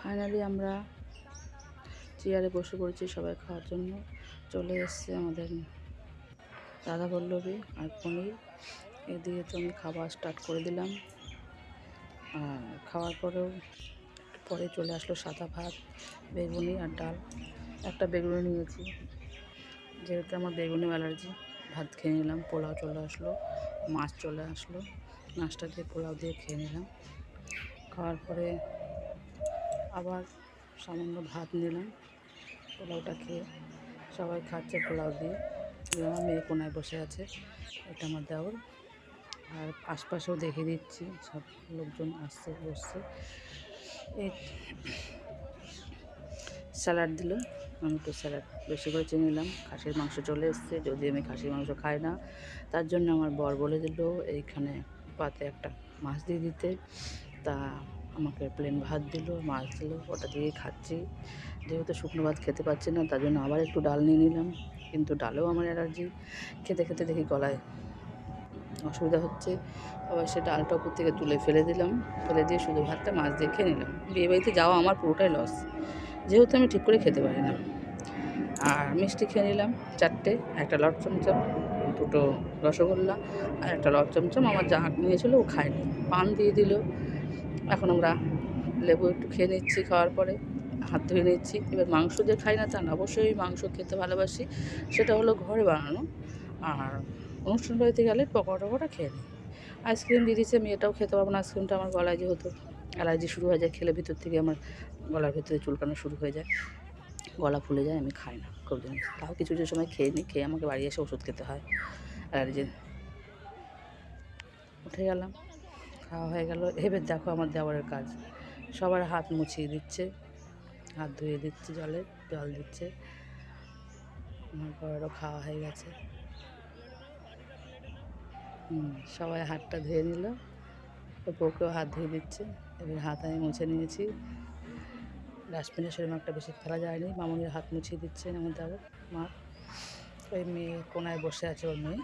Finally আমরা চেয়ারে বসে পড়েছি সবাই খাওয়ার জন্য। চলে এসছে আমাদের রাধা পল্লবী আর পনির। এদিকে তো আমি খাওয়া স্টার্ট করে দিলাম। আর খাওয়ার পরেও পরে চলে আসলো সাদা ভাত, বেগুনি আর ডাল। একটা বেগুনি নিয়েছি, যেহেতু আমার বেগুনি অ্যালার্জি। ভাত খেয়ে নিলাম। পোলাও চলে আসলো, মাছ চলে আসলো। মাছটা দিয়ে পোলাও দিয়ে খেয়ে নিলাম। খাওয়ার পরে আবার সামান্য ভাত নিলাম। পোলাওটা খেয়ে সবাই খাচ্ছে পোলাও দিয়ে। আমার মেয়ে কোনায় বসে আছে, এটা আমার দেওর। আর আশপাশেও দেখে দিচ্ছি, সব লোকজন আসছে বসছে। এই স্যালাড দিল, আমি একটু স্যালাড বেশি করে চেয়ে নিলাম। খাসির মাংস চলে এসছে, যদি আমি খাসির মাংস খাই না, তার জন্য আমার বর বলে দিল এইখানে পাতে একটা মাছ দিয়ে দিতে। তা আমাকে প্লেন ভাত দিল, মাছ দিল, ওটা দিয়েই খাচ্ছি। যেহেতু শুকনো ভাত খেতে পারছি না, তার জন্য আবার একটু ডাল নিয়ে নিলাম। কিন্তু ডালেও আমার অ্যালার্জি। খেতে খেতে দেখি গলায় অসুবিধা হচ্ছে। আবার সে ডালটা উপর থেকে তুলে ফেলে দিলাম। ফেলে দিয়ে শুধু ভাতটা মাছ দিয়ে খেয়ে নিলাম। বিয়েবাড়িতে যাওয়া আমার পুরোটাই লস, যেহেতু আমি ঠিক করে খেতে পারি না। আর মিষ্টি খেয়ে নিলাম 4টে, একটা লট চমচম, 2টো রসগোল্লা আর একটা লট চমচম। আমার যা নিয়েছিল ও খায়নি, পান দিয়ে দিল। এখন আমরা লেবু একটু খেয়ে নিচ্ছি। খাওয়ার পরে হাত ধুয়ে নিচ্ছি। এবার মাংস যে খাই না তা না, অবশ্যই মাংস খেতে ভালোবাসি, সেটা হলো ঘরে বানানো। আর অনুষ্ঠান বাড়িতে গেলে পকোড়া টকোড়া খেয়ে নিই। আইসক্রিম দিয়ে দিচ্ছে, মেয়েটাও খেতে পারবো না আইসক্রিমটা। আমার গলায় যেহেতু অ্যালার্জি শুরু হয়ে যায়, খেলে ভিতর থেকে আমার গলার ভিতরে চুলকানো শুরু হয়ে যায়, গলা ফুলে যায়। আমি খাই না খুব জিনিস, তাও কিছু কিছু সময় খেয়ে নিই। খেয়ে আমাকে বাড়ি এসে ওষুধ খেতে হয় অ্যালার্জি। উঠে গেলাম, খাওয়া হয়ে গেল। এবার দেখো আমার দেওয়ারের কাজ, সবার হাত মুছিয়ে দিচ্ছে, হাত ধুয়ে দিচ্ছে, জল দিচ্ছে। আমার বড়েরও খাওয়া হয়ে গেছে। সবাই হাতটা ধুয়ে নিল, ওর বউকেও হাত ধুয়ে দিচ্ছে। এবার হাত আমি মুছে নিয়েছি। ডাস্টবিনে সেরকম একটা বেশি ফেলা যায়নি। মামুনির হাত মুছিয়ে দিচ্ছে আমার দেওয়ার মা। ওই মেয়ে কোনায় বসে আছে, ওর মেয়ে।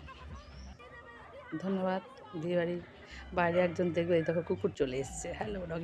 ধন্যবাদ। বিয়েবাড়ির বাইরে একজন দেখবে, এই দেখো কুকুর চলে এসছে। Hello doggy.